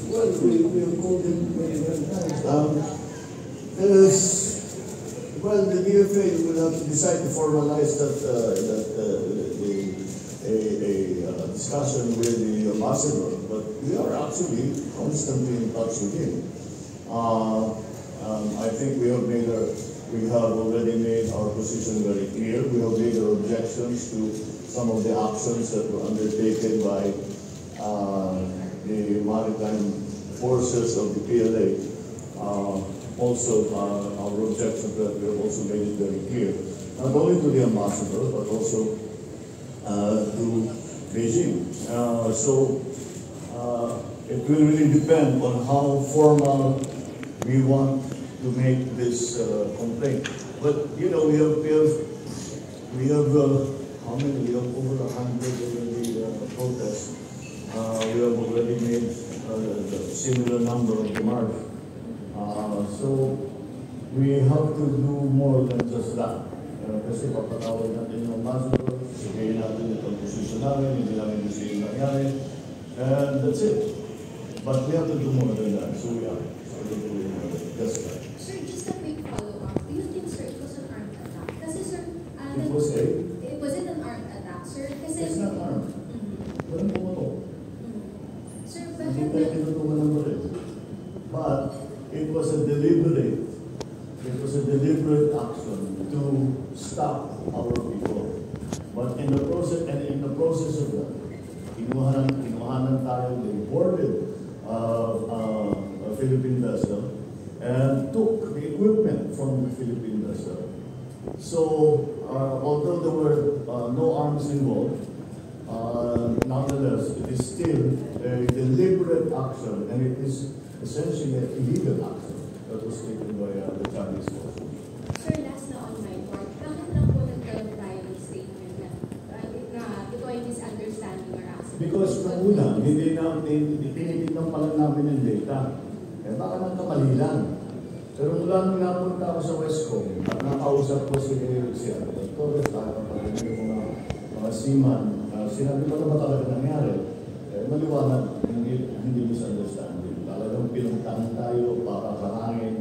Well, we have called him many times. Well, the DFA will have to decide to formalize a discussion with the ambassador, but we are actually constantly in touch with him. I think we have already made our position very clear. We have made our objections to some of the actions that were undertaken by the maritime forces of the PLA. Also, our objections that we have also made it very clear, not only to the ambassador, but also to Beijing. It will really depend on how formal we want to make this complaint. But you know, we have how many? We have over 100 already protests. We have already made a similar number of demands. So we have to do more than just that. Kasi papatawag natin yung ambassador, sabihin natin yung position namin, hindi namin gusto yung nangyari, and that's it. But we have to do more than that, so we are. So we're doing just that. Sir, just a quick follow-up. Do you think, sir, it was an armed attack? Kasi, sir, was it an armed attack, sir? Kasi it's not armed. Walang pumatok. Sir, Hindi tayo tinutungan ng baril. But it was a deliberate action to stop our people. But in the process of that, kinuhanan tayo, they boarded a Philippine vessel and took the equipment from the Philippine vessel. So, although there were no arms involved, nonetheless, it is still a deliberate action, and it is essentially an illegal action that was taken by the Chinese forces. Sir, last na on my part, bakit lang po nagkaroon tayo ng statement na ito ay misunderstanding or accident? Because nung una, tinitignan pa lang namin yung data. Baka nagkamali lang. Pero mula nung napunta ako sa Westcom, at nakausap ko si Torres, nakakapagod yung mga seaman, sinabi ko na ba talaga nangyari? Maliwanag, hindi misunderstanding. Talagang pinuntahan tayo para karangin